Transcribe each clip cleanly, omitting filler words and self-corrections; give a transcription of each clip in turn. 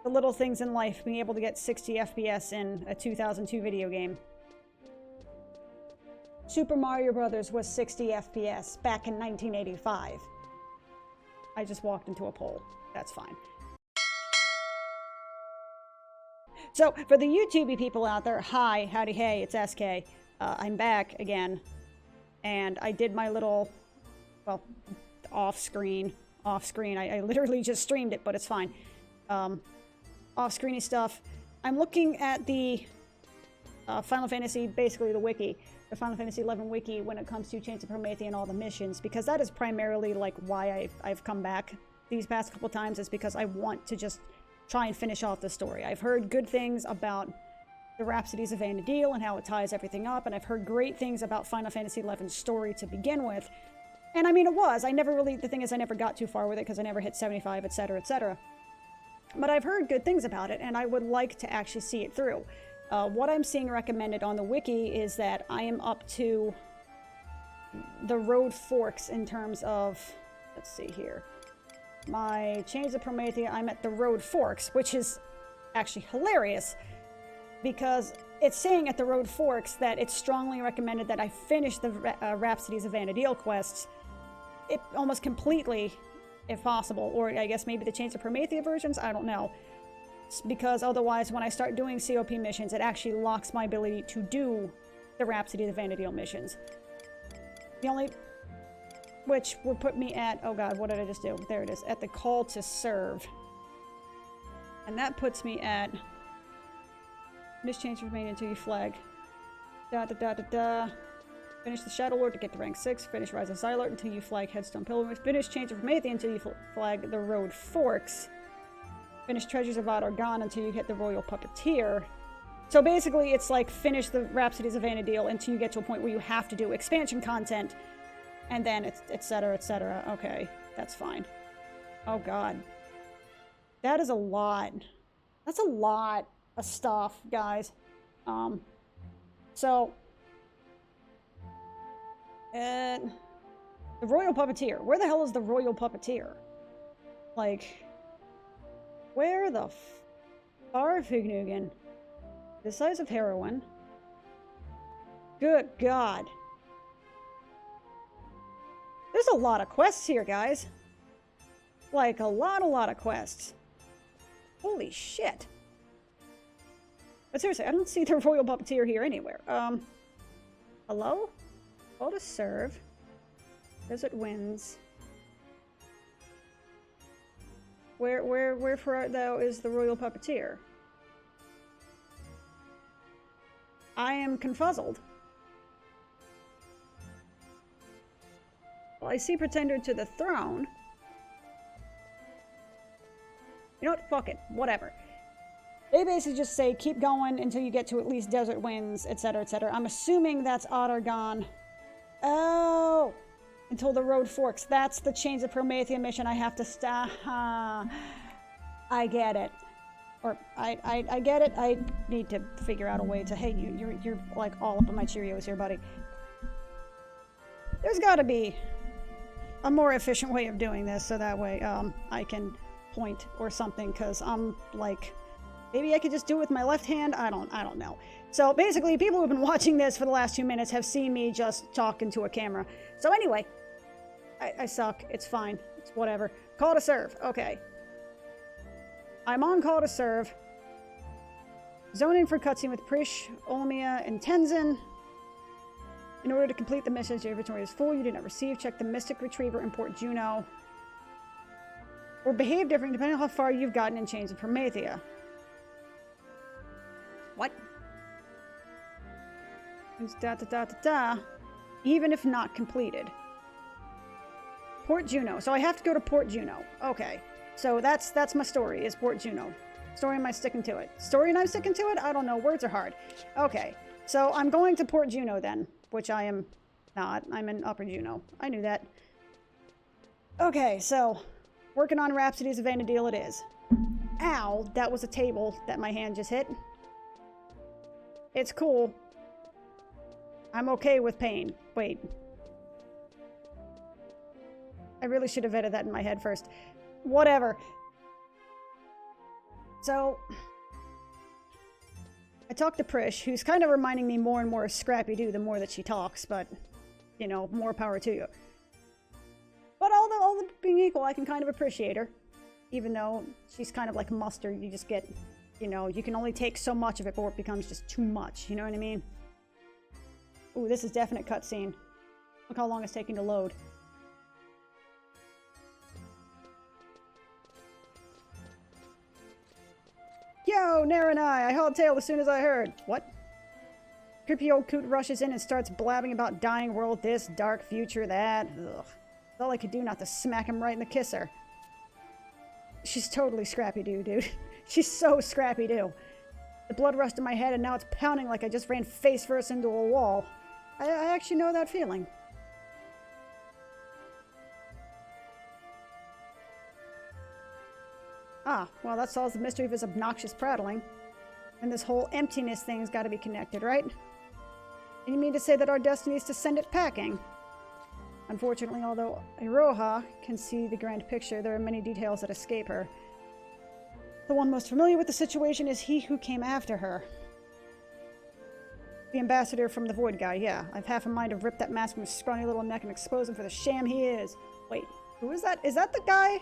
The little things in life, being able to get 60 FPS in a 2002 video game. Super Mario Brothers was 60 FPS back in 1985. I just walked into a pole. That's fine. So, for the YouTubey people out there, hi, howdy, hey, it's SK. I'm back again. And I did my little, well, off-screen. I literally just streamed it, but it's fine. Off-screeny stuff. I'm looking at the Final Fantasy, basically the wiki. The Final Fantasy XI wiki when it comes to Chains of Prometheus and all the missions, because that is primarily like why I've come back these past couple times, is because I want to just try and finish off the story. I've heard good things about the Rhapsodies of Vana'diel and how it ties everything up, and I've heard great things about Final Fantasy XI's story to begin with. And I mean, it was. I never really, the thing is, I never got too far with it because I never hit 75, etc., etc. But I've heard good things about it, and I would like to actually see it through. What I'm seeing recommended on the wiki is that I am up to the road forks in terms of, let's see here, my Chains of Prometheus, I'm at the road forks, which is actually hilarious because it's saying at the road forks that it's strongly recommended that I finish the Rhapsodies of Vana'diel quests almost completely, if possible, or I guess maybe the Chains of Prometheus versions, I don't know. Because otherwise, when I start doing COP missions, it actually locks my ability to do the Rhapsody of Vana'diel missions. The only... which would put me at... oh god, what did I just do? There it is. At the call to serve. And that puts me at... finish Chains of Prometheus until you flag. Finish the Shadow Lord to get to rank 6. Finish Rise of Xylart until you flag Headstone Pilgrimage. Finish Chains of Prometheus until you flag the Road Forks. Finish Treasures of Adargon until you hit the Royal Puppeteer. So basically, it's like finish the Rhapsodies of Vana'diel until you get to a point where you have to do expansion content, and then etc., etc. Okay, that's fine. Oh god. That is a lot. That's a lot of stuff, guys. So... the Royal Puppeteer. Where the hell is the Royal Puppeteer? Like... where the Farfignugan? The size of heroin. Good god. There's a lot of quests here, guys. Like, a lot of quests. Holy shit. But seriously, I don't see the Royal Puppeteer here anywhere. Hello? Call to serve. Desert Winds. Where for art thou is the Royal Puppeteer? I am confuzzled. Well, I see Pretender to the Throne. You know what? Fuck it. Whatever. They basically just say, keep going until you get to at least Desert Winds, etc., etc. I'm assuming that's Adargon. Oh! Until the road forks. That's the Chains of Prometheus mission I have to stop. I get it. Or, I get it. I need to figure out a way to, hey, you're like all up on my Cheerios here, buddy. There's gotta be a more efficient way of doing this, so that way, I can point or something, because I'm, like, maybe I could just do it with my left hand? I don't know. So, basically, people who have been watching this for the last 2 minutes have seen me just talking to a camera. So, anyway, I suck. It's fine. It's whatever. Call to serve. Okay. I'm on call to serve. Zoning for cutscene with Prish, Olmia, and Tenzin. In order to complete the mission, your inventory is full. You did not receive. Check the Mystic Retriever in Port Juno. Or behave differently depending on how far you've gotten in Chains of Prometheus. What? Even if not completed. Port Juno. So I have to go to Port Juno. Okay. So that's my story, is Port Juno. Story, am I sticking to it? Story and I'm sticking to it? I don't know. Words are hard. Okay. So I'm going to Port Juno then, which I am not. I'm in Upper Juno. I knew that. Okay, so working on Rhapsodies of Vana'diel it is. Ow, that was a table that my hand just hit. It's cool. I'm okay with pain. Wait. I really should have vetted that in my head first. Whatever. So, I talked to Prish, who's kind of reminding me more and more of Scrappy-Doo the more that she talks, but, you know, more power to you. But all the being equal, I can kind of appreciate her. Even though she's kind of like mustard, you just get, you know, you can only take so much of it before it becomes just too much, you know what I mean? Ooh, this is definite cutscene. Look how long it's taking to load. Yo, Nara and I hauled tail as soon as I heard. What? Creepy old coot rushes in and starts blabbing about dying world this, dark future that. Ugh. It's all I could do not to smack him right in the kisser. She's totally Scrappy-Doo, dude. She's so Scrappy-Doo. The blood rushed in my head and now it's pounding like I just ran face first into a wall. I actually know that feeling. Ah, well that solves the mystery of his obnoxious prattling. And this whole emptiness thing's gotta be connected, right? And you mean to say that our destiny is to send it packing? Unfortunately, although Iroha can see the grand picture, there are many details that escape her. The one most familiar with the situation is he who came after her. The ambassador from the Void Guy, yeah. I've half a mind to rip that mask from his scrawny little neck and expose him for the sham he is. Wait, who is that? Is that the guy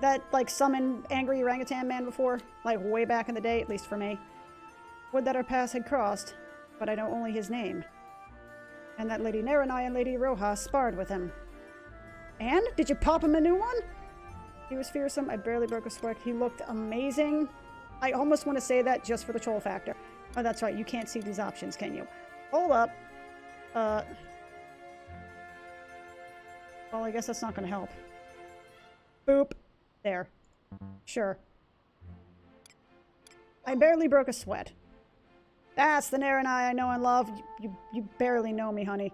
that, like, summoned Angry Orangutan Man before? Like, way back in the day, at least for me. Would that our paths had crossed, but I know only his name. And that Lady Naranai and Lady Roja sparred with him. And? Did you pop him a new one? He was fearsome. I barely broke a sweat. He looked amazing. I almost want to say that just for the troll factor. Oh, that's right. You can't see these options, can you? Hold up. Well, I guess that's not going to help. Boop. There. Sure. I barely broke a sweat. That's the Naranai I know and love. You barely know me, honey.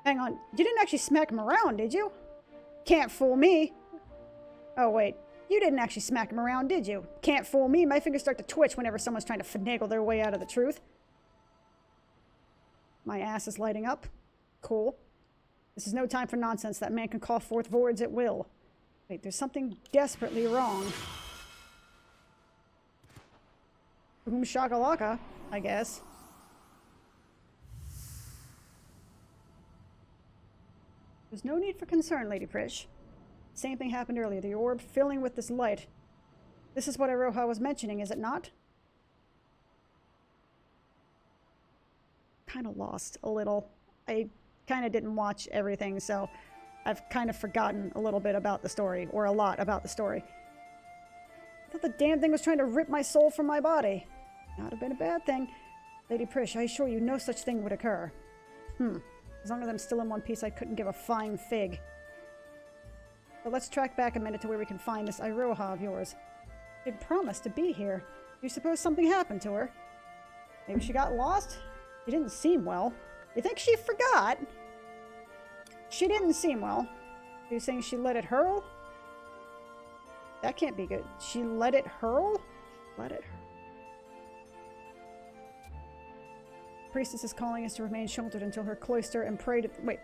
Hang on. You didn't actually smack him around, did you? Can't fool me. Oh, wait. You didn't actually smack him around, did you? Can't fool me. My fingers start to twitch whenever someone's trying to finagle their way out of the truth. My ass is lighting up. Cool. This is no time for nonsense. That man can call forth voids at will. Wait, there's something desperately wrong. Boom shakalaka, I guess. There's no need for concern, Lady Prish. Same thing happened earlier. The orb filling with this light. This is what Iroha was mentioning, is it not? Kind of lost a little. I kind of didn't watch everything, so I've kind of forgotten a little bit about the story, or a lot about the story. I thought the damn thing was trying to rip my soul from my body. Not have been a bad thing. Lady Prish, I assure you no such thing would occur. As long as I'm still in one piece, I couldn't give a flying fig. But let's track back a minute to where we can find this Iroha of yours. She'd promised to be here. Do you suppose something happened to her? Maybe she got lost? She didn't seem well. You think she forgot? She didn't seem well. Are you saying she let it hurl? That can't be good. She let it hurl? Let it hurl. Priestess's calling is to remain sheltered until her cloister and pray to... Wait.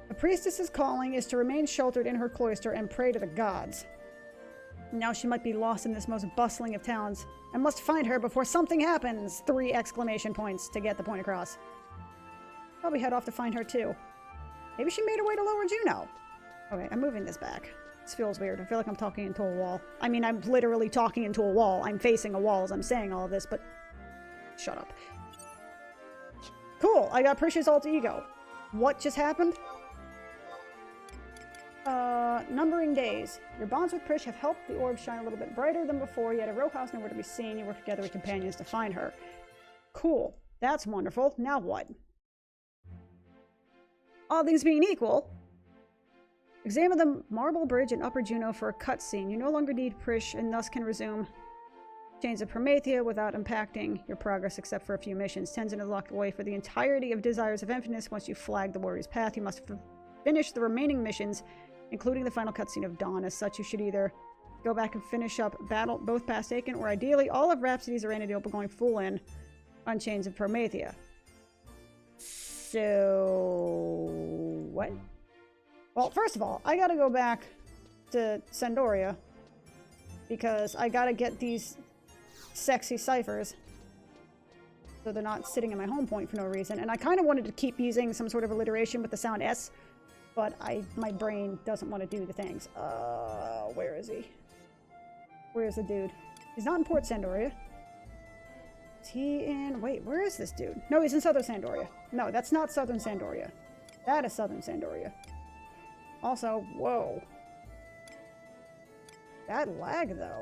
A priestess's calling is to remain sheltered in her cloister and pray to the gods. Now she might be lost in this most bustling of towns. I must find her before something happens! 3 exclamation points to get the point across. Probably head off to find her too. Maybe she made her way to Lower Juno. Okay, I'm moving this back. This feels weird. I feel like I'm talking into a wall. I mean, I'm literally talking into a wall. I'm facing a wall as I'm saying all of this, but... Shut up. Cool! I got Prish's alter ego. What just happened? Numbering days. Your bonds with Prish have helped the orb shine a little bit brighter than before, yet at Rokehouse nowhere to be seen. You work together with companions to find her. Cool. That's wonderful. Now what? All things being equal, examine the marble bridge in Upper Juno for a cutscene. You no longer need Prish and thus can resume Chains of Promethea without impacting your progress except for a few missions. Tenzin is locked away for the entirety of Desires of Emptiness. Once you flag the warrior's path, you must finish the remaining missions, including the final cutscene of Dawn. As such, you should either go back and finish up both Past Taken, or ideally all of Rhapsody's Arena Deal going full in on Chains of Promethea. So... what? Well, first of all, I gotta go back to Sandoria, because I gotta get these sexy ciphers. So they're not sitting in my home point for no reason. And I kind of wanted to keep using some sort of alliteration with the sound S, but my brain doesn't want to do the things. Where is he? Where is the dude? He's not in Port Sandoria. Is he in... Wait, where is this dude? No, he's in Southern Sandoria. No, that's not Southern Sandoria. That is Southern Sandoria. Also, whoa. That lag, though.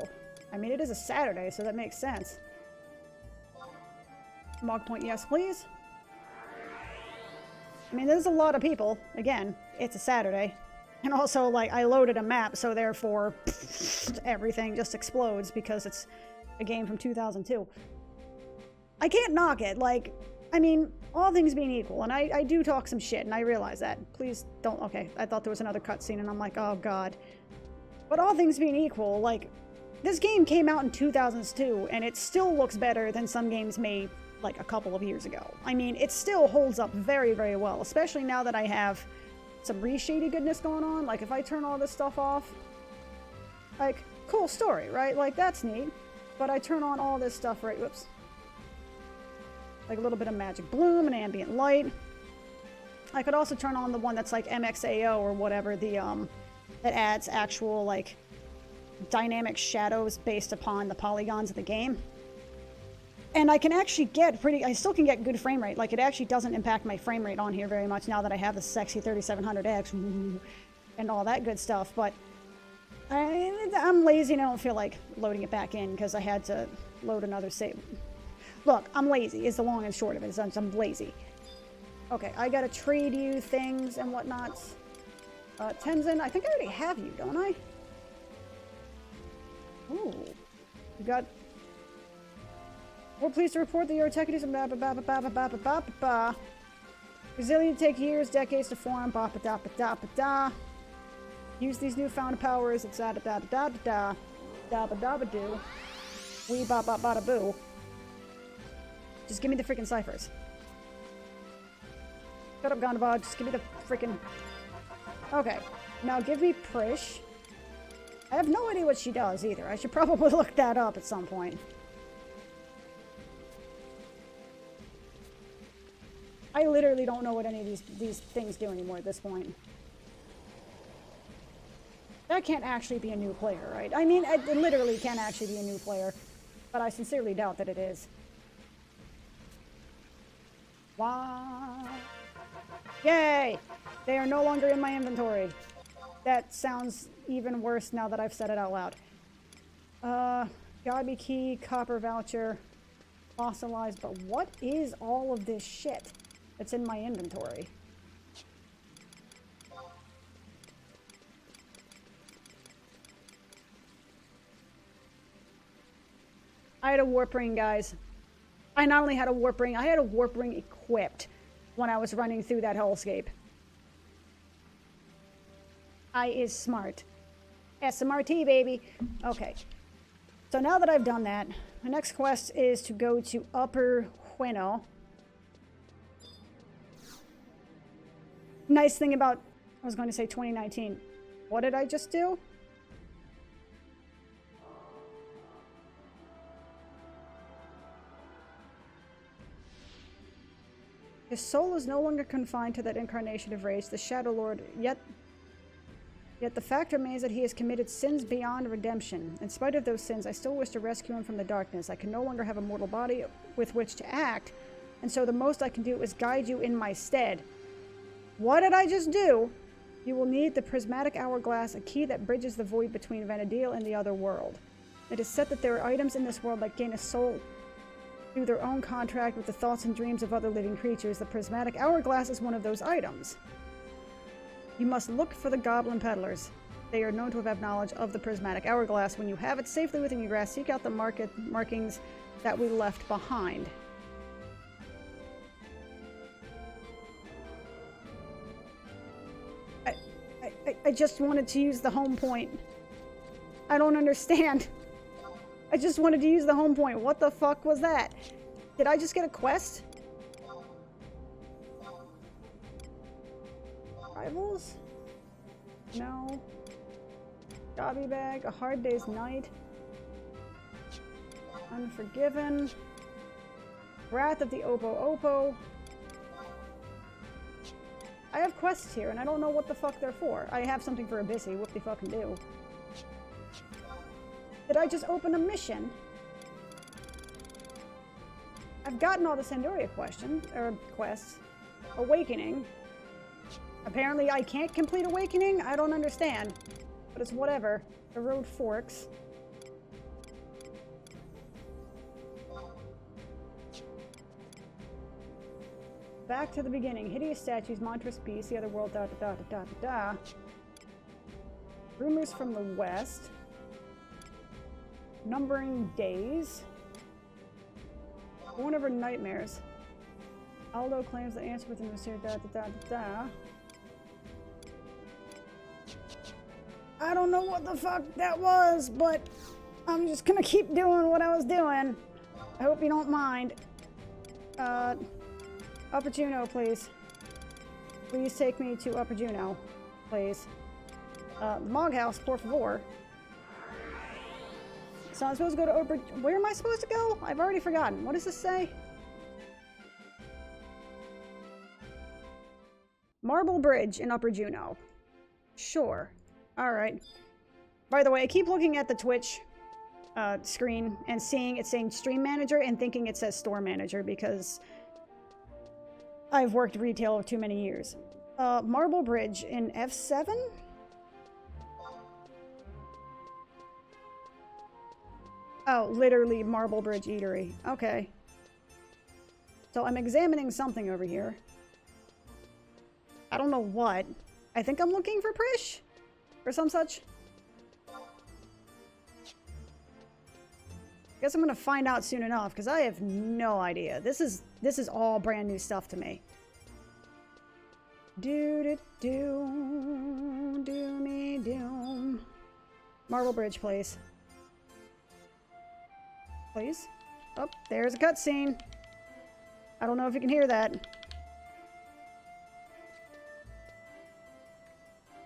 I mean, it is a Saturday, so that makes sense. Mog point, yes, please. I mean, there's a lot of people. Again, it's a Saturday. And also, like, I loaded a map, so therefore, everything just explodes because it's a game from 2002. I can't knock it. Like, I mean, all things being equal, and I do talk some shit, and I realize that. Please don't... Okay, I thought there was another cutscene, and I'm like, oh, God. But all things being equal, like, this game came out in 2002, and it still looks better than some games made, like, a couple of years ago. I mean, it still holds up very, very well, especially now that I have some reshady goodness going on. Like, if I turn all this stuff off, like, cool story, right? Like, that's neat. But I turn on all this stuff, right? Whoops. Like a little bit of magic bloom and ambient light. I could also turn on the one that's like MXAO or whatever, the, that adds actual, like, dynamic shadows based upon the polygons of the game. And I can actually get I still can get good frame rate. Like, it actually doesn't impact my frame rate on here very much now that I have the sexy 3700X and all that good stuff. But I'm lazy and I don't feel like loading it back in because I had to load another save. Look, I'm lazy is the long and short of it. I'm lazy. Okay, I gotta trade you things and whatnots. Tenzin, I think I already have you, don't I? Ooh. You got... We're pleased to report that your techniques are resilient take years, decades to form, Use these newfound powers, it's da-da-da-da-da-da-da-ba-da-ba-doo. Wee ba-ba-ba-da-boo. Just give me the freaking ciphers. Shut up, Gondabod. Just give me the freaking... Okay. Now give me Prish. I have no idea what she does either. I should probably look that up at some point. I literally don't know what any of these things do anymore at this point. That can't actually be a new player, right? I mean, it literally can actually be a new player. But I sincerely doubt that it is. Wow. Yay! They are no longer in my inventory. That sounds even worse now that I've said it out loud. Gabi key, copper voucher, fossilized, but what is all of this shit that's in my inventory? I had a warp ring, guys. I not only had a warp ring, I had a warp ring equipped when I was running through that hellscape. I is smart. SMRT, baby. Okay. So now that I've done that, my next quest is to go to Upper Hueno. Nice thing about, I was going to say 2019. What did I just do? His soul is no longer confined to that incarnation of rage, the Shadow Lord, yet the fact remains that he has committed sins beyond redemption. In spite of those sins, I still wish to rescue him from the darkness. I can no longer have a mortal body with which to act, and so the most I can do is guide you in my stead. What did I just do? You will need the prismatic hourglass, a key that bridges the void between Vanadil and the other world. It is said that there are items in this world that gain a soul through their own contract with the thoughts and dreams of other living creatures. The prismatic hourglass is one of those items. You must look for the goblin peddlers. They are known to have knowledge of the prismatic hourglass. When you have it safely within your grasp, seek out the markings that we left behind. I just wanted to use the home point. I don't understand. I just wanted to use the home point. What the fuck was that? Did I just get a quest? Rivals? No. Gobby bag, a hard day's night. Unforgiven. Wrath of the Opo Opo. I have quests here, and I don't know what the fuck they're for. I have something for Abyssi. What the fucking do? Did I just open a mission? I've gotten all the Sandoria quests. Awakening. Apparently I can't complete Awakening? I don't understand. But it's whatever. The road forks. Back to the beginning. Hideous statues, monstrous beasts, the other world, da da da da da da. Rumors from the west. Numbering days. Born over nightmares. Aldo claims the answer within the series, da da da da da. I don't know what the fuck that was, but I'm just gonna keep doing what I was doing. I hope you don't mind. Upper Juno, please. Please take me to Upper Juno, please. Mog House, por favor. So I'm supposed to go to Upper... Where am I supposed to go? I've already forgotten. What does this say? Marble Bridge in Upper Juno. Sure. Alright. By the way, I keep looking at the Twitch screen and seeing it saying Stream Manager and thinking it says Store Manager because I've worked retail for too many years. Marble Bridge in F7? Oh, literally Marble Bridge Eatery. Okay. So I'm examining something over here. I don't know what. I think I'm looking for Prish? Or some such? Guess I'm gonna find out soon enough, because I have no idea. This is all brand new stuff to me. Do-me-doom. Marble Bridge, please. Please? Oh, there's a cutscene. I don't know if you can hear that.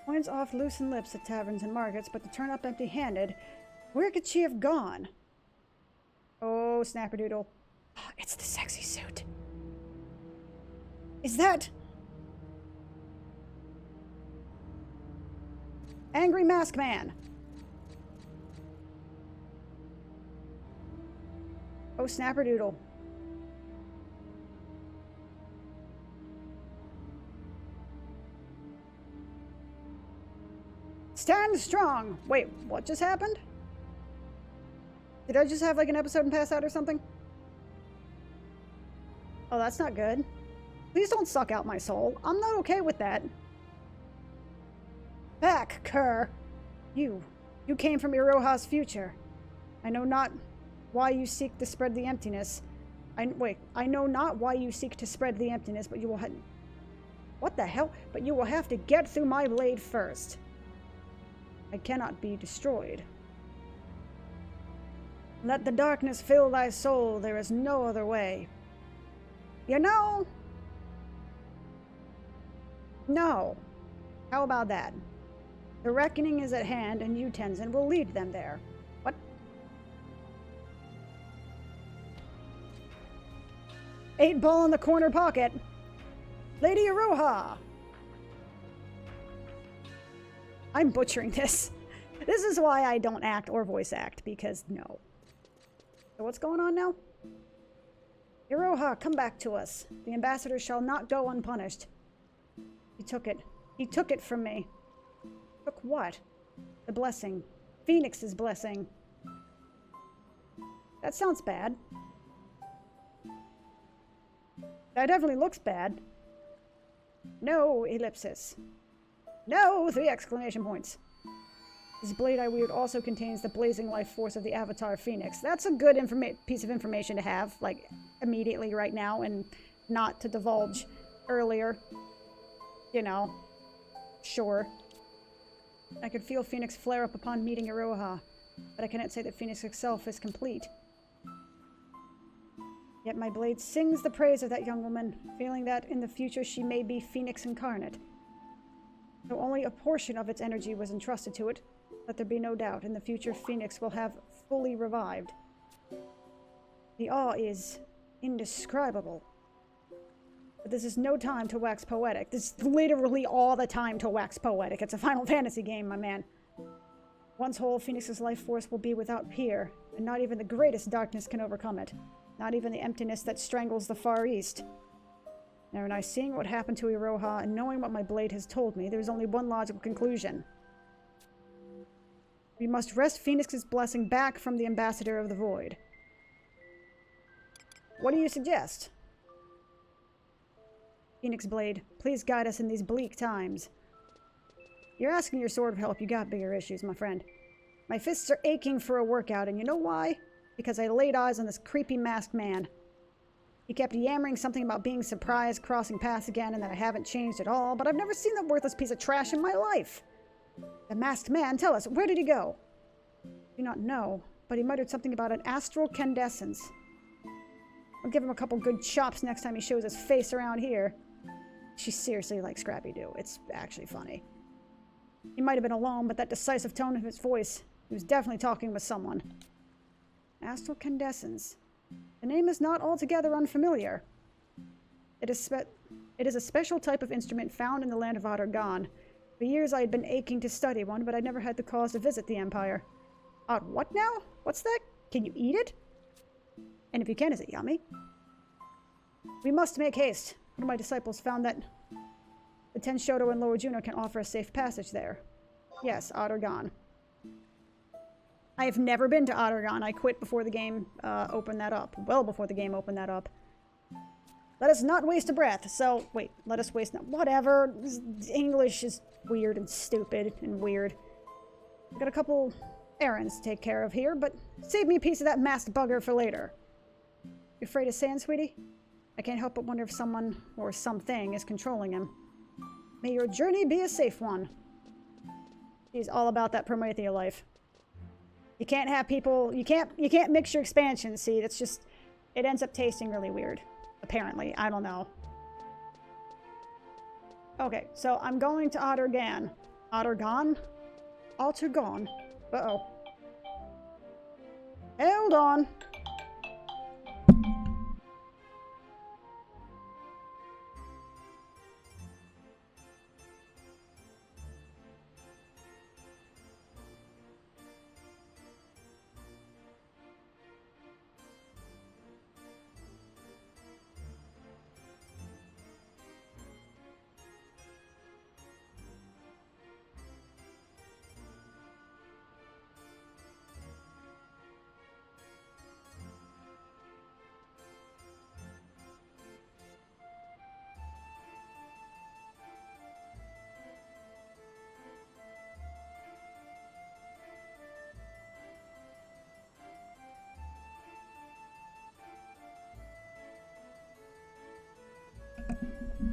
Coins off loosened lips at taverns and markets, but to turn up empty-handed, where could she have gone? Oh, snapperdoodle. It's the sexy suit. Is that... Angry Mask Man. Oh, snapperdoodle. Stand strong! Wait, what just happened? Did I just have like an episode and pass out or something? Oh, that's not good. Please don't suck out my soul. I'm not okay with that. Back, cur! You came from Iroha's future. I know not why you seek to spread the emptiness. I know not why you seek to spread the emptiness, but you will what the hell? But you will have to get through my blade first. I cannot be destroyed. Let the darkness fill thy soul. There is no other way. You know? No. How about that? The reckoning is at hand, and you, Tenzin, will lead them there. What? Eight ball in the corner pocket. Lady Iroha! I'm butchering this. This is why I don't act or voice act, because no. So what's going on now? Iroha, come back to us. The ambassador shall not go unpunished. He took it. He took it from me. Took what? The blessing. Phoenix's blessing. That sounds bad. That definitely looks bad. No, ellipsis. No! 3 exclamation points. This blade I wield also contains the blazing life force of the Avatar Phoenix. That's a good piece of information to have, like, immediately right now, and not to divulge earlier. You know. Sure. I could feel Phoenix flare up upon meeting Iroha, but I cannot say that Phoenix itself is complete. Yet my blade sings the praise of that young woman, feeling that in the future she may be Phoenix incarnate. Though only a portion of its energy was entrusted to it, let there be no doubt, in the future Phoenix will have fully revived. The awe is indescribable. But this is no time to wax poetic. This is literally all the time to wax poetic. It's a Final Fantasy game, my man. Once whole, Phoenix's life force will be without peer, and not even the greatest darkness can overcome it. Not even the emptiness that strangles the Far East. Now, when I seeing what happened to Iroha and knowing what my blade has told me, there's only one logical conclusion. We must wrest Phoenix's blessing back from the Ambassador of the Void. What do you suggest? Phoenix Blade, please guide us in these bleak times. You're asking your sword for help. You got bigger issues, my friend. My fists are aching for a workout, and you know why? Because I laid eyes on this creepy masked man. He kept yammering something about being surprised crossing paths again and that I haven't changed at all, but I've never seen that worthless piece of trash in my life. The masked man, tell us, where did he go? I do not know, but he muttered something about an astral candescence. I'll give him a couple good chops next time he shows his face around here. She's seriously like Scrappy-Doo. It's actually funny. He might have been alone, but that decisive tone of his voice, he was definitely talking with someone. Astral candescence. The name is not altogether unfamiliar. It is a special type of instrument found in the land of Adargan. For years I had been aching to study one, but I never had the cause to visit the Empire. What now? What's that? Can you eat it? And if you can, is it yummy? We must make haste. One of my disciples found that the Ten Shoto and Lower Juno can offer a safe passage there. Yes, Adargan. I have never been to Adargan. I quit before the game opened that up. Well before the game opened that up. Let us not waste a breath. So, wait, let us waste whatever. English is weird and stupid and weird. I've got a couple errands to take care of here, but save me a piece of that masked bugger for later. You afraid of sand, sweetie? I can't help but wonder if someone or something is controlling him. May your journey be a safe one. She's all about that Promethea life. You can't have people, you can't mix your expansions, see, that's just, it ends up tasting really weird. Apparently, I don't know. Okay, so I'm going to Adargan. Adargan? Adargan? Uh-oh. Hold on.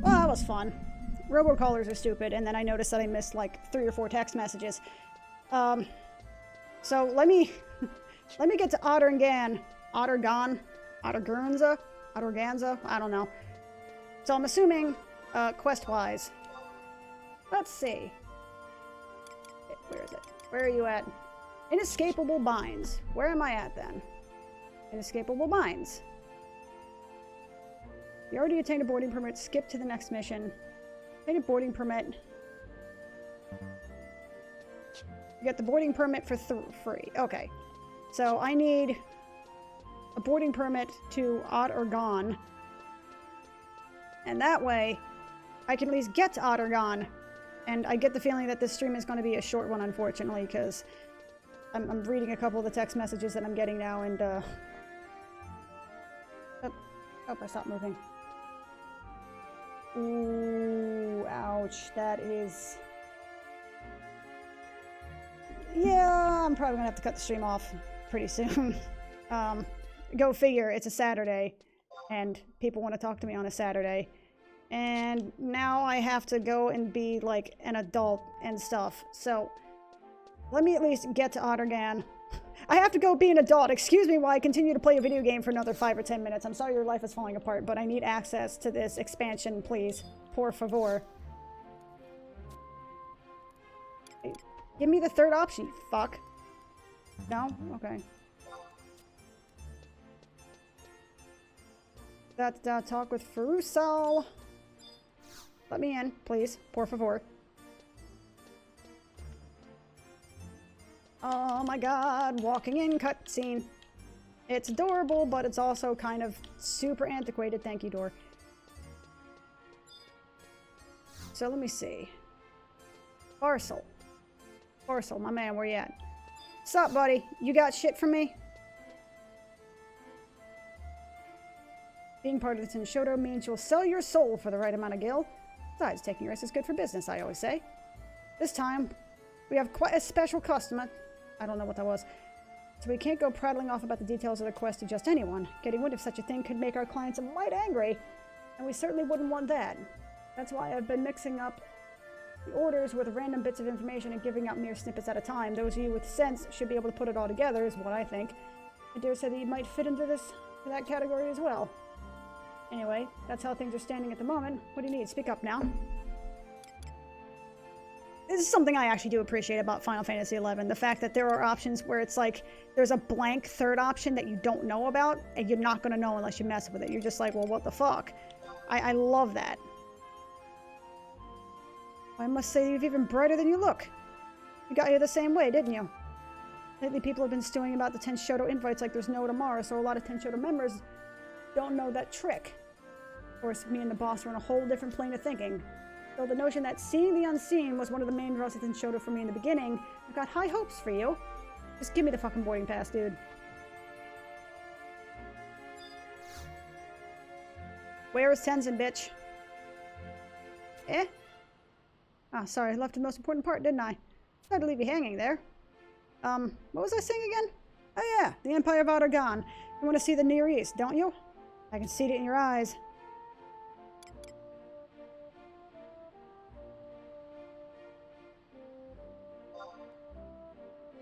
Well, that was fun. Robocallers are stupid, and then I noticed that I missed like 3 or 4 text messages. So let me get to Adargan. Adarganza, I don't know. So I'm assuming, quest-wise. Let's see. Where is it? Where are you at? Inescapable Binds. Where am I at then? Inescapable Binds. You already obtained a boarding permit. Skip to the next mission. Obtain a boarding permit. You got the boarding permit for free. Okay. So I need a boarding permit to Adargan. And that way, I can at least get to Adargan. And I get the feeling that this stream is going to be a short one, unfortunately, because I'm reading a couple of the text messages that I'm getting now, and, Oh, I stopped moving. Ooh, ouch. That is... Yeah, I'm probably gonna have to cut the stream off pretty soon. Go figure, it's a Saturday, and people want to talk to me on a Saturday. And now I have to go and be, like, an adult and stuff. So, let me at least get to Adargan. I have to go be an adult. Excuse me while I continue to play a video game for another 5 or 10 minutes. I'm sorry your life is falling apart, but I need access to this expansion, please. Por favor. Give me the third option, you fuck. No? Okay. Talk with Ferusal. Let me in, please. Por favor. Oh my god, walking in cutscene. It's adorable, but it's also kind of super antiquated. Thank you, door. So let me see. Parcel. Parcel, my man, where you at? What's up, buddy? You got shit for me? Being part of the Tenshodo means you'll sell your soul for the right amount of gil. Besides, taking risks is good for business, I always say. This time, we have quite a special customer. I don't know what that was. So we can't go prattling off about the details of the quest to just anyone. Getting wind of such a thing could make our clients a mite angry, and we certainly wouldn't want that. That's why I've been mixing up the orders with random bits of information and giving out mere snippets at a time. Those of you with sense should be able to put it all together, is what I think. I dare say that you might fit into that category as well. Anyway, that's how things are standing at the moment. What do you need? Speak up now. This is something I actually do appreciate about Final Fantasy XI. The fact that there are options where it's like, there's a blank third option that you don't know about, and you're not going to know unless you mess with it. You're just like, well, what the fuck? I love that. I must say you're even brighter than you look. You got here the same way, didn't you? Lately, people have been stewing about the Tenshodo invites like there's no tomorrow, so a lot of Tenshodo members don't know that trick. Of course, me and the boss are on a whole different plane of thinking. Though the notion that seeing the unseen was one of the main draws of Tenshodo for me in the beginning, I've got high hopes for you. Just give me the fucking boarding pass, dude. Where is Tenzin, bitch? Eh? Ah, sorry, I left the most important part, didn't I? Tried to leave you hanging there. What was I saying again? Oh yeah, the Empire of Argon. You want to see the Near East, don't you? I can see it in your eyes.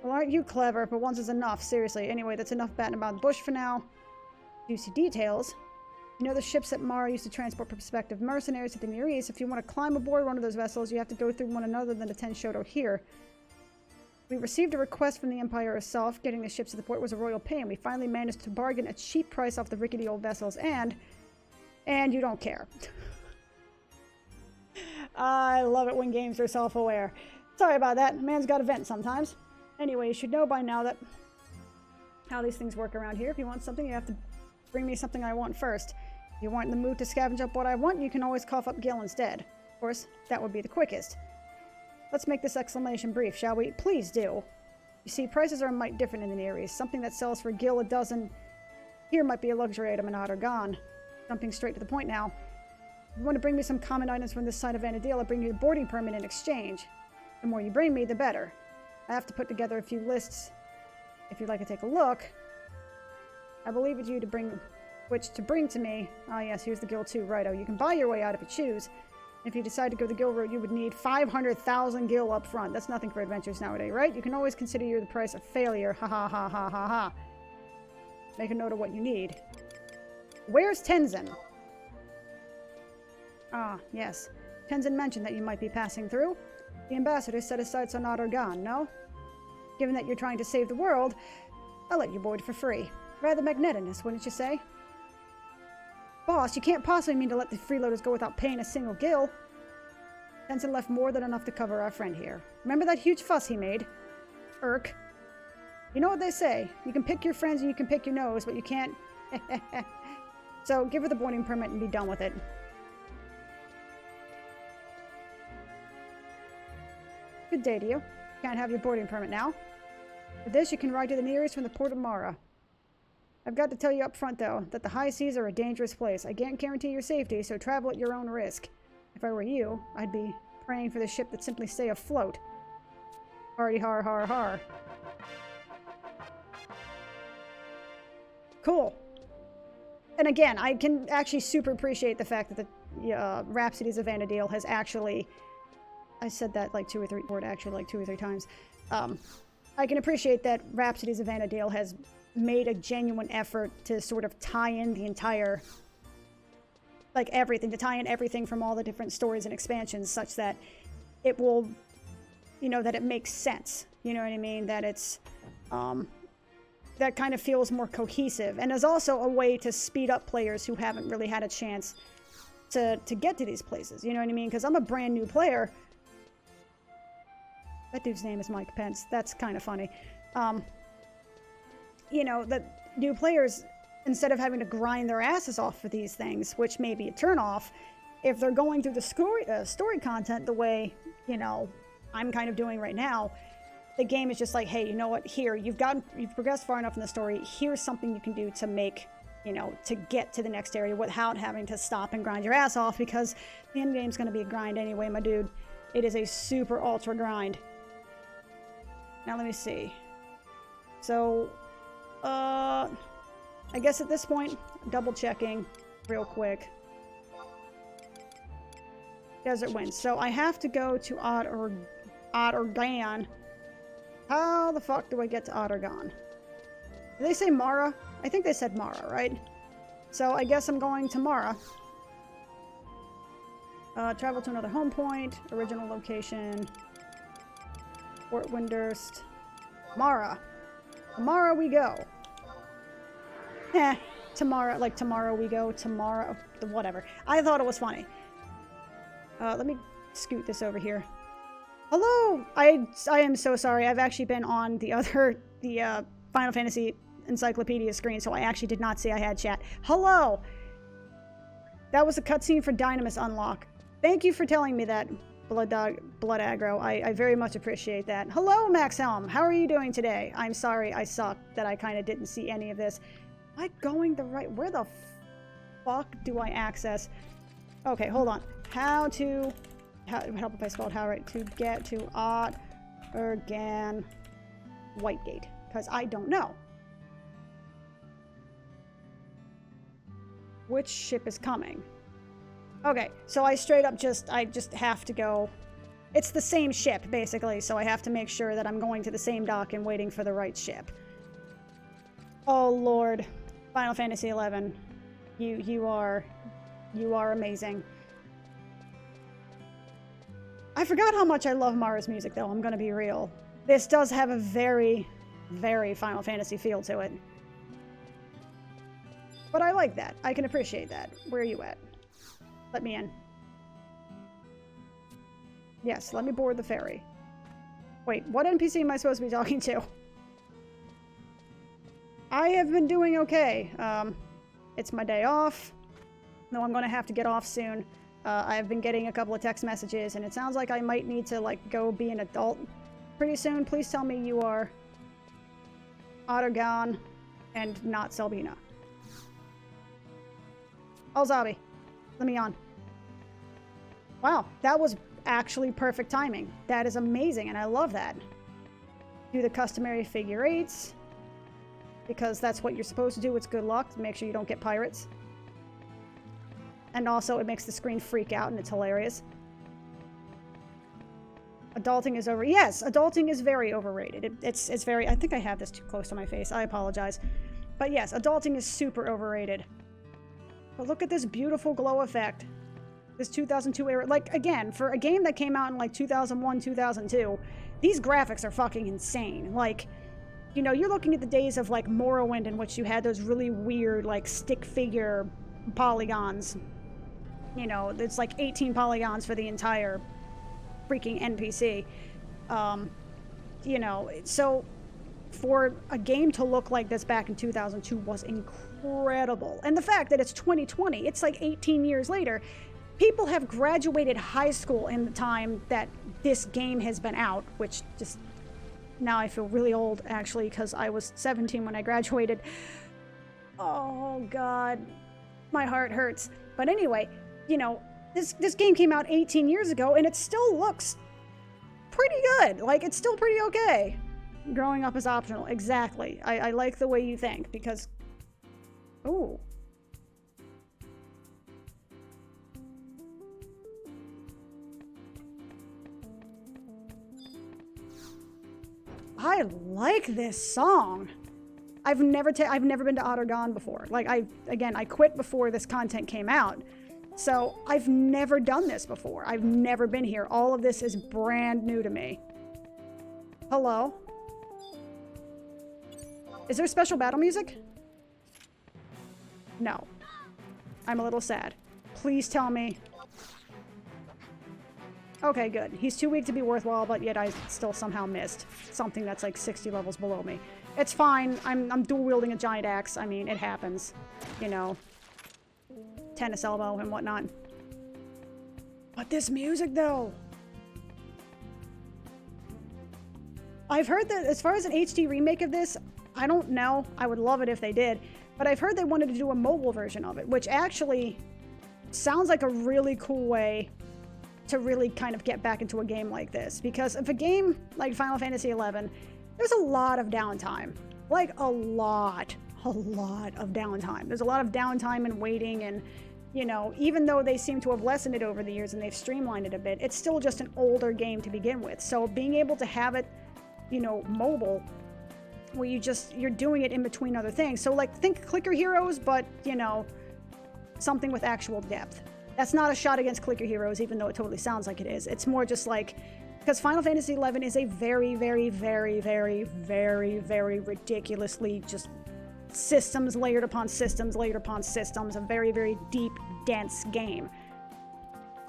Well, aren't you clever? But once is enough, seriously. Anyway, that's enough batting about the bush for now. Juicy details. You know the ships that Mara used to transport prospective mercenaries to the Near East? If you want to climb aboard one of those vessels, you have to go through one another than the Tenshodo here. We received a request from the Empire itself. Getting the ships to the port was a royal pain. We finally managed to bargain a cheap price off the rickety old vessels, and you don't care. I love it when games are self-aware. Sorry about that. Man's got to vent sometimes. Anyway, you should know by now that how these things work around here. If you want something, you have to bring me something I want first. If you aren't in the mood to scavenge up what I want, you can always cough up gil instead. Of course, that would be the quickest. Let's make this explanation brief, shall we? Please do. You see, prices are a mite different in the Near East. Something that sells for gil a dozen here might be a luxury item in Argon. Jumping straight to the point now. If you want to bring me some common items from this side of Vanadil, I'll bring you the boarding permit in exchange. The more you bring me, the better. I have to put together a few lists. If you'd like to take a look, I will leave it to you to bring which to bring to me. Ah yes, here's the gil too, righto. You can buy your way out if you choose. If you decide to go the gil route, you would need 500,000 gil up front. That's nothing for adventures nowadays, right? You can always consider you the price of failure. Ha ha ha ha ha ha. Make a note of what you need. Where's Tenzin? Ah, yes. Tenzin mentioned that you might be passing through. The ambassador set his sights on Argon, no? Given that you're trying to save the world, I'll let you board for free. Rather magnanimous, wouldn't you say? Boss, you can't possibly mean to let the freeloaders go without paying a single gil. Tenzin left more than enough to cover our friend here. Remember that huge fuss he made? Irk. You know what they say. You can pick your friends and you can pick your nose, but you can't... So, give her the boarding permit and be done with it. Good day to you. Can't have your boarding permit now. For this, you can ride to the nearest from the port of Mara. I've got to tell you up front, though, that the high seas are a dangerous place. I can't guarantee your safety, so travel at your own risk. If I were you, I'd be praying for the ship that simply stay afloat. Hardy har har har. Cool. And again, I can actually super appreciate the fact that the Rhapsodies of Vanadil has actually... I said that like two or three times. I can appreciate that Rhapsodies of Vanadil has made a genuine effort to sort of tie in the entire, like everything, to tie in everything from all the different stories and expansions such that it will, you know, that it makes sense. You know what I mean? That it's, that kind of feels more cohesive, and is also a way to speed up players who haven't really had a chance to get to these places, you know what I mean? Because I'm a brand new player. That dude's name is Mike Pence. That's kind of funny. You know, that new players, instead of having to grind their asses off for these things, which may be a turnoff, if they're going through the story content the way, you know, I'm kind of doing right now, the game is just like, hey, you know what? Here, you've progressed far enough in the story. Here's something you can do to make, you know, to get to the next area without having to stop and grind your ass off, because the end game's going to be a grind anyway, my dude. It is a super ultra grind. Now let me see. So, I guess at this point, double checking real quick. Desert Winds. So I have to go to Ottergan. How the fuck do I get to Ottergan? Did they say Mara? I think they said Mara, right? So I guess I'm going to Mara. Travel to another home point. Original location. Fort Windurst. Mara. Tomorrow we go. Tomorrow, like tomorrow we go. Tomorrow, whatever. I thought it was funny. Let me scoot this over here. Hello! I am so sorry. I've actually been on the Final Fantasy Encyclopedia screen, so I actually did not see I had chat. Hello! That was a cutscene for Dynamis Unlock. Thank you for telling me that, Blood Aggro. I very much appreciate that. Hello, Max Helm! How are you doing today? I'm sorry I suck that I kind of didn't see any of this. Am I going the right... Where the fuck do I access... Okay, hold on. Help if I spelled how right. To get to Ottergan Whitegate. Because I don't know. Which ship is coming? Okay, so I straight up just have to go. It's the same ship, basically, so I have to make sure that I'm going to the same dock and waiting for the right ship. Oh, Lord. Final Fantasy XI. You are amazing. I forgot how much I love Mara's music, though. I'm gonna be real. This does have a very, very Final Fantasy feel to it. But I like that. I can appreciate that. Where are you at? Let me in. Yes, let me board the ferry. Wait, what NPC am I supposed to be talking to? I have been doing okay. It's my day off. No, I'm gonna have to get off soon. I've been getting a couple of text messages, and it sounds like I might need to, like, go be an adult pretty soon. Please tell me you are Ottergan and not Selbina. Alzabi, let me on. Wow, that was actually perfect timing. That is amazing, and I love that. Do the customary figure eights, because that's what you're supposed to do. It's good luck to make sure you don't get pirates. And also, it makes the screen freak out, and it's hilarious. Adulting is over. Yes, adulting is very overrated. It's very... I think I have this too close to my face. I apologize. But yes, adulting is super overrated. But look at this beautiful glow effect. This 2002 era. Like, again, for a game that came out in, like, 2001, 2002, these graphics are fucking insane. Like, you know, you're looking at the days of, like, Morrowind, in which you had those really weird, like, stick figure polygons. You know, it's like 18 polygons for the entire freaking NPC. You know, so for a game to look like this back in 2002 was incredible. And the fact that it's 2020, it's like 18 years later, people have graduated high school in the time that this game has been out, which just, now I feel really old, actually, because I was 17 when I graduated. Oh, God. My heart hurts. But anyway, you know, this game came out 18 years ago, and it still looks pretty good. Like, it's still pretty okay. Growing up is optional. Exactly. I like the way you think, because... Ooh. I like this song. I've never been to Ottergan before. Like, I quit before this content came out. So, I've never done this before. I've never been here. All of this is brand new to me. Hello? Is there special battle music? No. I'm a little sad. Please tell me. Okay, good. He's too weak to be worthwhile, but yet I still somehow missed something that's like 60 levels below me. It's fine. I'm dual-wielding a giant axe. I mean, it happens. You know. Tennis elbow and whatnot. But this music, though. I've heard that as far as an HD remake of this, I don't know. I would love it if they did. But I've heard they wanted to do a mobile version of it, which actually sounds like a really cool way to really kind of get back into a game like this. Because if a game like Final Fantasy XI, there's a lot of downtime. Like a lot of downtime. There's a lot of downtime and waiting, and, you know, even though they seem to have lessened it over the years and they've streamlined it a bit, it's still just an older game to begin with. So being able to have it, you know, mobile, where you're doing it in between other things. So like, think Clicker Heroes, but, you know, something with actual depth. That's not a shot against Clicker Heroes, even though it totally sounds like it is. It's more just like, because Final Fantasy XI is a very, very, very, very, very, very ridiculously just systems layered upon systems layered upon systems, a very, very deep, dense game.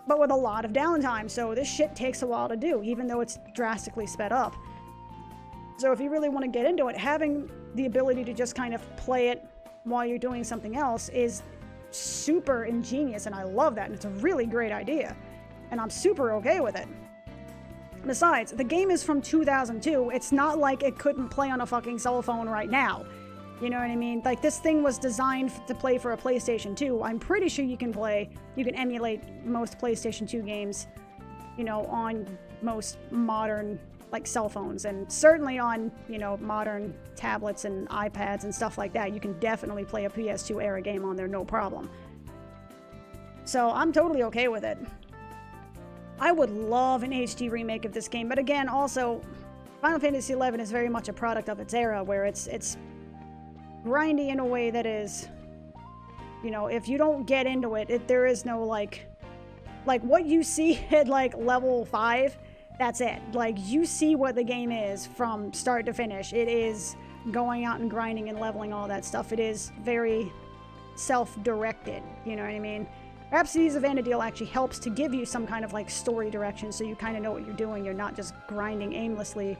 But with a lot of downtime, so this shit takes a while to do, even though it's drastically sped up. So if you really want to get into it, having the ability to just kind of play it while you're doing something else is super ingenious, and I love that, and it's a really great idea, and I'm super okay with it. Besides, the game is from 2002. It's not like it couldn't play on a fucking cell phone right now. You know what I mean? Like, this thing was designed to play for a PlayStation 2. I'm pretty sure you can emulate most PlayStation 2 games, you know, on most modern, like, cell phones, and certainly on, you know, modern tablets and iPads and stuff like that. You can definitely play a PS2 era game on there, no problem. So I'm totally okay with it. I would love an HD remake of this game, but again, also, Final Fantasy XI is very much a product of its era, where it's grindy in a way that is, you know, if you don't get into it, there is no, like what you see at, like, level 5, that's it. Like, you see what the game is from start to finish. It is going out and grinding and leveling, all that stuff. It is very self-directed, you know what I mean? Rhapsodies of Vana'diel actually helps to give you some kind of, like, story direction, so you kind of know what you're doing. You're not just grinding aimlessly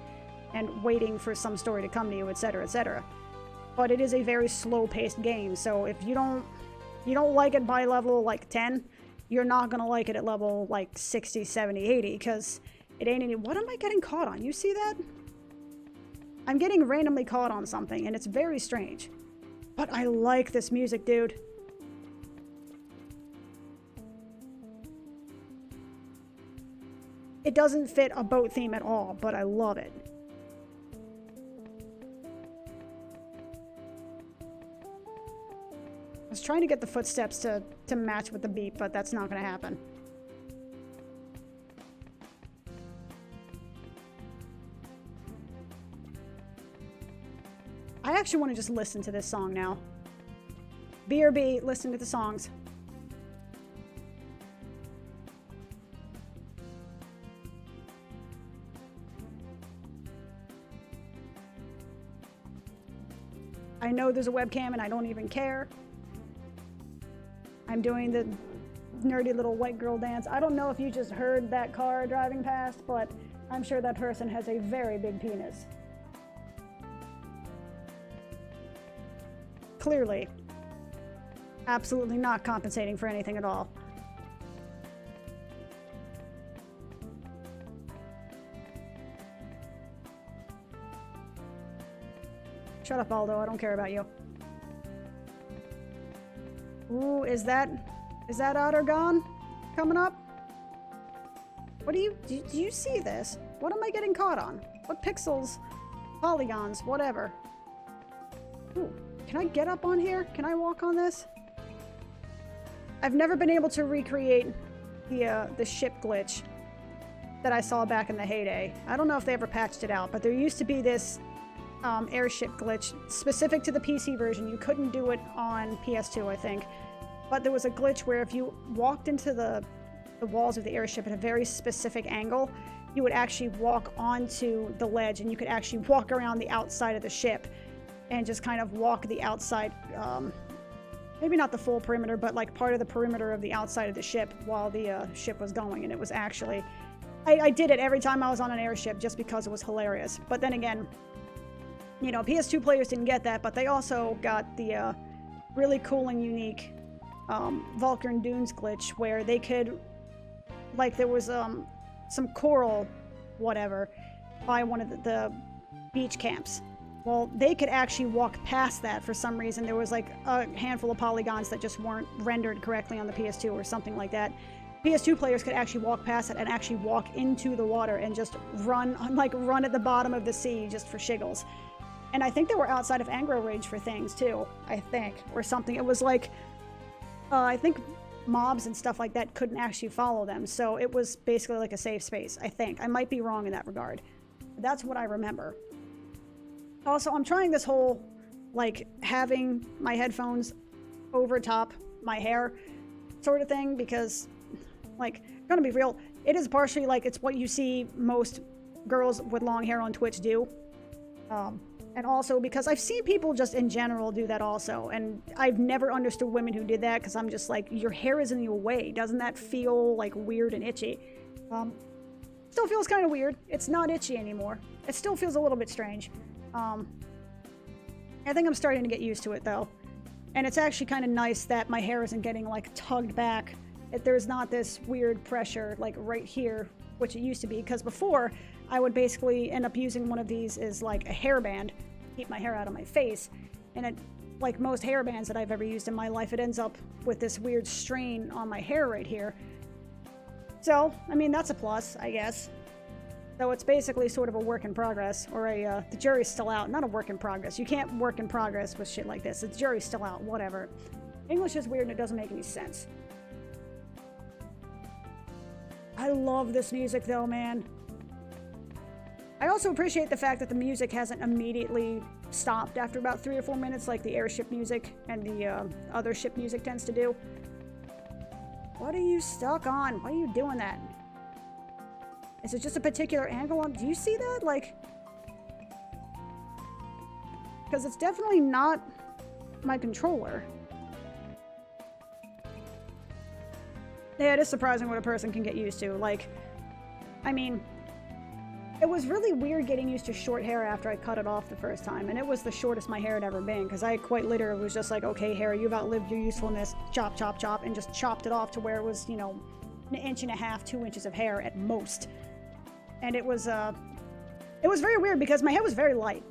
and waiting for some story to come to you, etc., etc. But it is a very slow-paced game, so if you don't like it by level, like, 10, you're not gonna like it at level, like, 60, 70, 80, because it ain't any... What am I getting caught on? You see that? I'm getting randomly caught on something, and it's very strange. But I like this music, dude. It doesn't fit a boat theme at all, but I love it. I was trying to get the footsteps to match with the beat, but that's not going to happen. I actually want to just listen to this song now. BRB, listen to the songs. I know there's a webcam and I don't even care. I'm doing the nerdy little white girl dance. I don't know if you just heard that car driving past, but I'm sure that person has a very big penis. Clearly. Absolutely not compensating for anything at all. Shut up, Aldo. I don't care about you. Ooh, is that Ottergon coming up? What do you see this? What am I getting caught on? What pixels? Polygons? Whatever. Ooh, can I get up on here? Can I walk on this? I've never been able to recreate the ship glitch that I saw back in the heyday. I don't know if they ever patched it out, but there used to be this airship glitch specific to the PC version. You couldn't do it on PS2, I think, but there was a glitch where if you walked into the walls of the airship at a very specific angle, you would actually walk onto the ledge and you could actually walk around the outside of the ship and just kind of walk the outside, maybe not the full perimeter, but like part of the perimeter of the outside of the ship while the ship was going. And it was actually, I did it every time I was on an airship just because it was hilarious. But then again, you know, PS2 players didn't get that, but they also got the really cool and unique Vulcan Dunes glitch where they could, like, there was some coral, whatever, by one of the beach camps. Well, they could actually walk past that for some reason. There was like a handful of polygons that just weren't rendered correctly on the PS2 or something like that. PS2 players could actually walk past it and actually walk into the water and just run at the bottom of the sea just for shiggles. And I think they were outside of Angro Ridge for things too, I think, or something. It was like, I think mobs and stuff like that couldn't actually follow them. So it was basically like a safe space, I think. I might be wrong in that regard. But that's what I remember. Also, I'm trying this whole, like, having my headphones over top my hair sort of thing because, like, gonna be real, it is partially like it's what you see most girls with long hair on Twitch do. And also because I've seen people just in general do that also, and I've never understood women who did that because I'm just like, your hair is in your way. Doesn't that feel like weird and itchy? Still feels kind of weird. It's not itchy anymore. It still feels a little bit strange. I think I'm starting to get used to it though. And it's actually kind of nice that my hair isn't getting like tugged back. There's not this weird pressure like right here, which it used to be, because before I would basically end up using one of these as like a hairband to keep my hair out of my face. And it, like most hairbands that I've ever used in my life, it ends up with this weird strain on my hair right here. So, I mean, that's a plus, I guess. So it's basically sort of a work in progress, or the jury's still out, not a work in progress. You can't work in progress with shit like this. The jury's still out, whatever. English is weird and it doesn't make any sense. I love this music though, man. I also appreciate the fact that the music hasn't immediately stopped after about 3 or 4 minutes like the airship music and the other ship music tends to do. What are you stuck on? Why are you doing that? Is it just a particular angle on? Do you see that? Like, because it's definitely not my controller. Yeah, it is surprising what a person can get used to. Like, I mean, it was really weird getting used to short hair after I cut it off the first time, and it was the shortest my hair had ever been, because I quite literally was just like, okay, hair, you've outlived your usefulness, chop, chop, chop, and just chopped it off to where it was, you know, 1.5 inches, 2 inches of hair at most. And it was very weird because my hair was very light.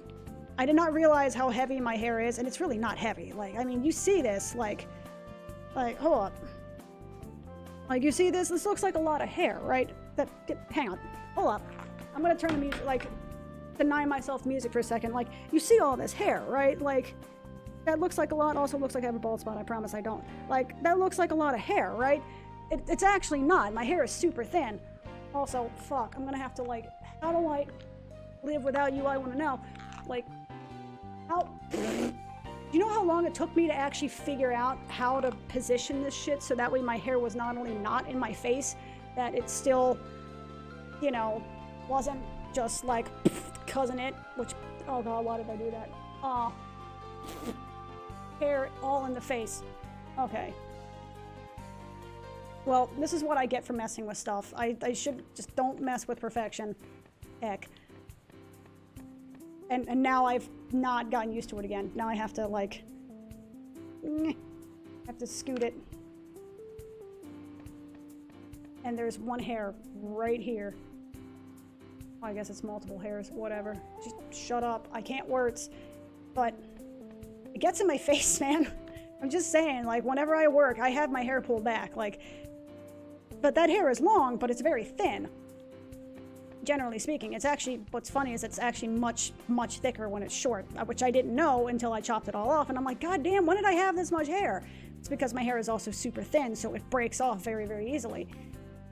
I did not realize how heavy my hair is, and it's really not heavy. Like, I mean, you see this, like, hold up. Like, you see this? This looks like a lot of hair, right? Hang on. Hold up. I'm gonna turn the music, like, deny myself music for a second. Like, you see all this hair, right? Like, that looks like a lot. Also looks like I have a bald spot. I promise I don't. Like, that looks like a lot of hair, right? It's actually not. My hair is super thin. Also, fuck, I'm gonna have to, like, how do I live without you? I wanna know. Like, how... Do you know how long it took me to actually figure out how to position this shit so that way my hair was not only not in my face, that it still, you know, wasn't just like cousin it, which, oh god, why did I do that? Hair all in the face. Okay. Well, this is what I get for messing with stuff. I should just don't mess with perfection. Heck. And now I've not gotten used to it again. Now I have to, like, have to scoot it. And there's one hair right here. Oh, I guess it's multiple hairs, whatever. Just shut up. I can't words. But it gets in my face, man. I'm just saying, like, whenever I work, I have my hair pulled back. Like, but that hair is long, but it's very thin. Generally speaking, it's actually, what's funny is it's actually much, much thicker when it's short, which I didn't know until I chopped it all off, and I'm like, god damn, when did I have this much hair? It's because my hair is also super thin, so it breaks off very, very easily.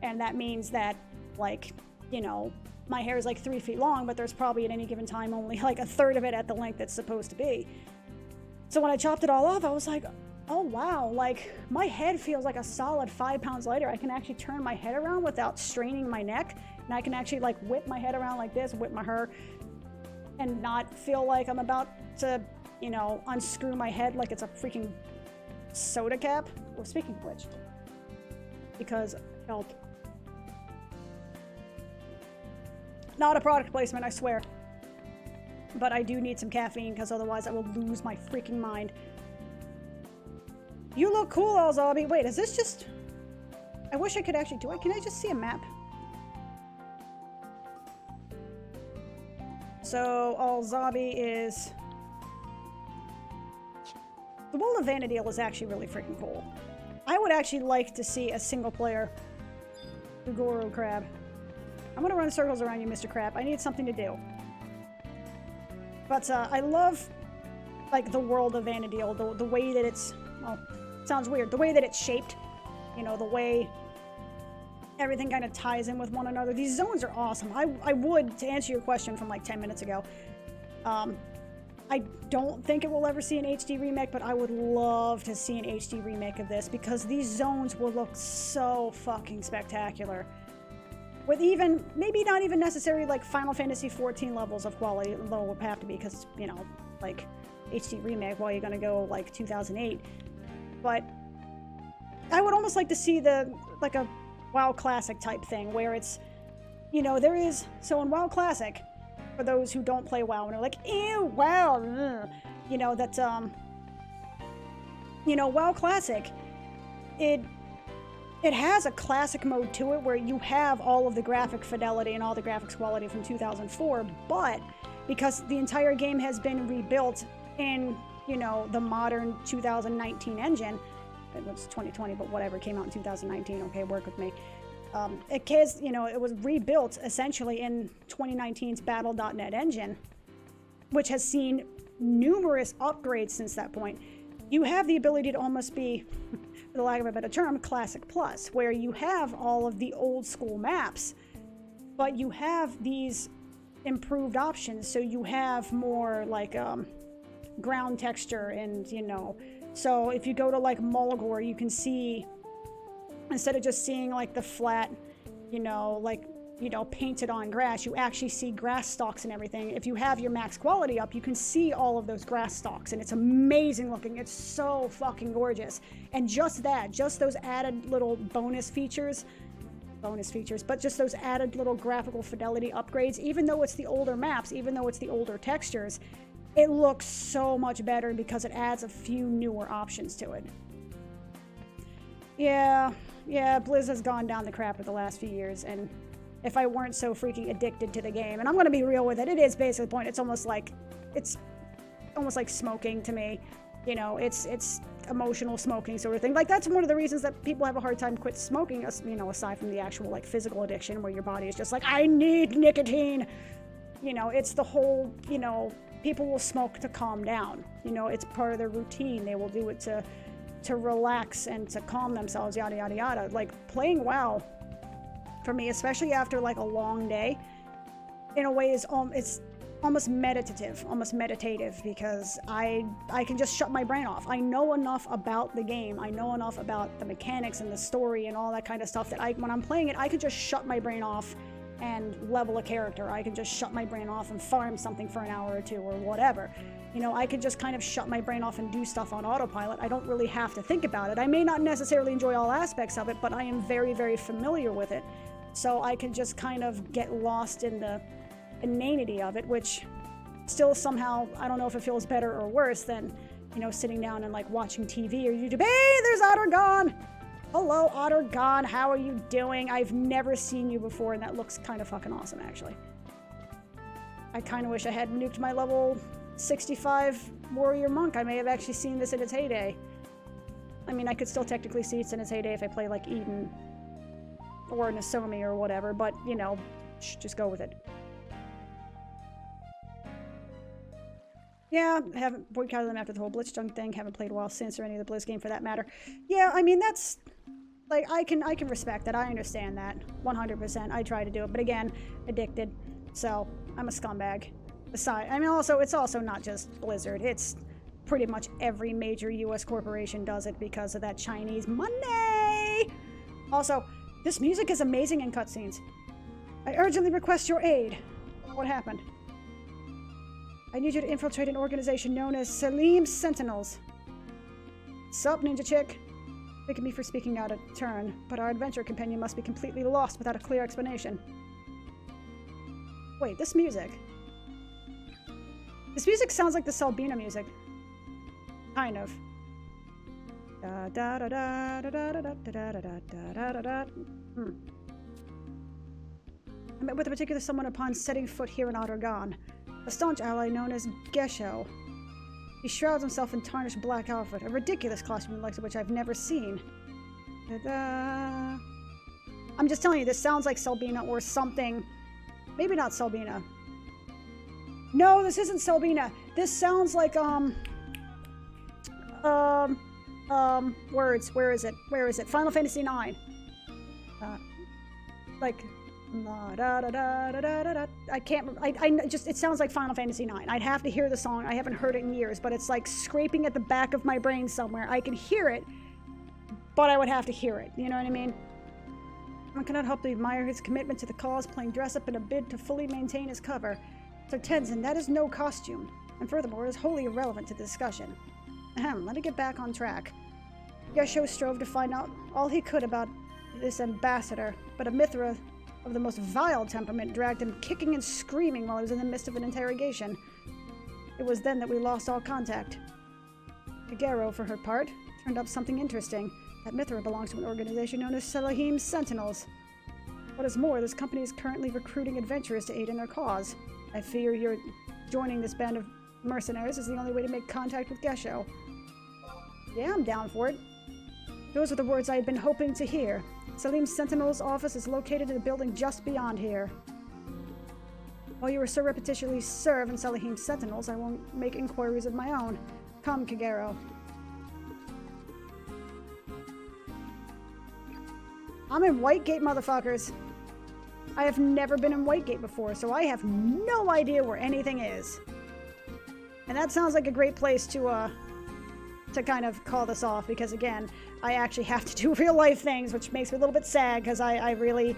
And that means that, like, you know, my hair is like 3 feet long, but there's probably at any given time only like 1/3 of it at the length it's supposed to be. So when I chopped it all off, I was like, oh wow, like, my head feels like a solid 5 pounds lighter. I can actually turn my head around without straining my neck. And I can actually, like, whip my head around like this, whip my hair, and not feel like I'm about to you know, unscrew my head like it's a freaking soda cap. Well, speaking of which, because help. Not a product placement, I swear. But I do need some caffeine because otherwise I will lose my freaking mind. You look cool, Alzabi. Wait, is this just... I wish I could actually... Can I just see a map? So, Alzabi is... The world of Vanadil is actually really freaking cool. I would actually like to see a single player Ugoro Crab. I'm gonna run circles around you, Mr. Crab. I need something to do. But I love, like, the world of Vanadil, the way that it's, well, it sounds weird, the way that it's shaped, you know, the way everything kind of ties in with one another. These zones are awesome. I would, to answer your question from like 10 minutes ago, I don't think it will ever see an HD remake, but I would love to see an HD remake of this because these zones will look so fucking spectacular. With even, maybe not even necessarily like Final Fantasy XIV levels of quality, though it would have to be because, you know, like HD remake, well, you're gonna go like 2008. But I would almost like to see like a WoW Classic type thing where it's, you know, there is, so in WoW Classic, for those who don't play WoW and are like, ew, WoW, ugh, you know, that, you know, WoW Classic, it has a classic mode to it where you have all of the graphic fidelity and all the graphics quality from 2004, but because the entire game has been rebuilt in, you know, the modern 2019 engine, it was 2020, but whatever, it came out in 2019, okay, work with me. It has, you know, it was rebuilt essentially in 2019's Battle.net engine, which has seen numerous upgrades since that point. You have the ability to almost be, for the lack of a better term, Classic Plus, where you have all of the old school maps, but you have these improved options. So you have more like ground texture and, you know, so if you go to like Mulgore, you can see, instead of just seeing like the flat, you know, like, you know, painted on grass, you actually see grass stalks and everything. If you have your max quality up, you can see all of those grass stalks and it's amazing looking. It's so fucking gorgeous. And just that, just those added little bonus features, but just those added little graphical fidelity upgrades, even though it's the older maps, even though it's the older textures, it looks so much better because it adds a few newer options to it. Yeah, Blizz has gone down the crapper the last few years, and if I weren't so freaking addicted to the game, and I'm gonna be real with it, it is basically the point. It's almost like smoking to me. You know, it's emotional smoking sort of thing. Like, that's one of the reasons that people have a hard time quit smoking, you know, aside from the actual like physical addiction where your body is just like, I need nicotine. You know, it's the whole, you know, people will smoke to calm down. You know, it's part of their routine. They will do it to relax and to calm themselves, yada yada yada. Like, playing WoW for me, especially after like a long day, in a way is it's almost meditative, because I can just shut my brain off. I know enough about the game, I know enough about the mechanics and the story and all that kind of stuff that when I'm playing it, I can just shut my brain off and level a character. I can just shut my brain off and farm something for an hour or two or whatever. You know, I could just kind of shut my brain off and do stuff on autopilot. I don't really have to think about it. I may not necessarily enjoy all aspects of it, but I am very, very familiar with it. So I can just kind of get lost in the inanity of it, which still somehow, I don't know if it feels better or worse than, you know, sitting down and like watching TV or YouTube. Hey, there's Ottergon! Hello, Ottergon, how are you doing? I've never seen you before, and that looks kind of fucking awesome, actually. I kind of wish I had nuked my level 65 warrior monk. I may have actually seen this in its heyday. I mean, I could still technically see it in its heyday if I play like Eden or Nasomi or whatever, but, you know, just go with it. Yeah, I haven't boycotted them after the whole Blitzchung thing, haven't played a while since, or any of the Blizz game for that matter. Yeah, I mean, that's, like, I can respect that, I understand that, 100%, I try to do it, but again, addicted, so I'm a scumbag. Besides, I mean, also, it's also not just Blizzard, it's pretty much every major US corporation does it because of that Chinese money! Also, this music is amazing in cutscenes. I urgently request your aid. What happened? I need you to infiltrate an organization known as Salim's Sentinels. Sup, ninja chick? Forgive me for speaking out of turn, but our adventure companion must be completely lost without a clear explanation. Wait, this music. This music sounds like the Selbina music. Kind of. Da da da da da da da da da da da da da. I met with a particular someone upon setting foot here in Ottergon, a staunch ally known as Gesho. He shrouds himself in tarnished black outfit, a ridiculous costume the likes of which I've never seen. Da-da. I'm just telling you, this sounds like Selbina or something. Maybe not Selbina. No, this isn't Selbina. This sounds like, words. Where is it? Where is it? Final Fantasy IX. Like, da da da da da da. I can't. I just. It sounds like Final Fantasy IX. I'd have to hear the song. I haven't heard it in years, but it's like scraping at the back of my brain somewhere. I can hear it, but I would have to hear it. You know what I mean? One cannot help but admire his commitment to the cause, playing dress up in a bid to fully maintain his cover. Sir Tenzin, that is no costume, and furthermore, is wholly irrelevant to the discussion. Ahem. Let me get back on track. Gesho strove to find out all he could about this ambassador, but a Mithra of the most vile temperament dragged him kicking and screaming while he was in the midst of an interrogation. It was then that we lost all contact. Kagero, for her part, turned up something interesting. That Mithra belongs to an organization known as Salahim's Sentinels. What is more, this company is currently recruiting adventurers to aid in their cause. I fear you're joining this band of mercenaries is the only way to make contact with Gesho. Yeah, I'm down for it. Those are the words I had been hoping to hear. Salim's Sentinel's office is located in a building just beyond here. While you were so repetitiously serve in Salahim's Sentinels, I won't make inquiries of my own. Come, Kagero. I'm in Whitegate, motherfuckers. I have never been in Whitegate before, so I have no idea where anything is. And that sounds like a great place to kind of call this off, because again, I actually have to do real life things, which makes me a little bit sad, because I really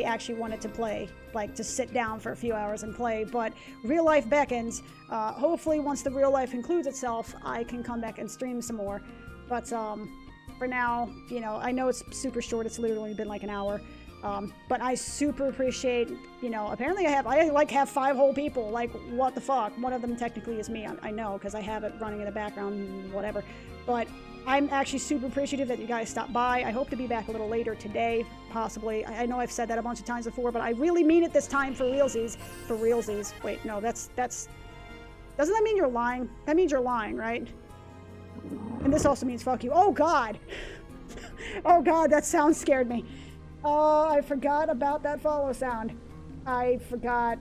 actually wanted to play, like to sit down for a few hours and play, but real life beckons. Hopefully once the real life includes itself, I can come back and stream some more. But for now, you know, I know it's super short, it's literally only been like an hour. But I super appreciate, you know, apparently I have 5 whole people, like, what the fuck? One of them technically is me, I know, because I have it running in the background, whatever. But I'm actually super appreciative that you guys stopped by. I hope to be back a little later today, possibly. I know I've said that a bunch of times before, but I really mean it this time for realsies. For realsies. Wait, no, that's, doesn't that mean you're lying? That means you're lying, right? And this also means fuck you. Oh, God. Oh, God, that sound scared me. Oh, I forgot about that follow sound. I forgot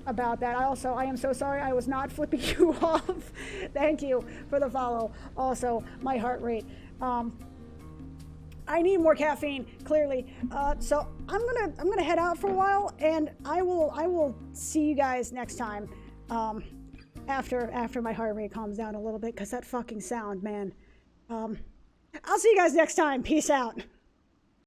about that. I am so sorry. I was not flipping you off. Thank you for the follow. Also, my heart rate. I need more caffeine, clearly. So I'm gonna head out for a while, and I will see you guys next time. After my heart rate calms down a little bit, because that fucking sound, man. I'll see you guys next time. Peace out.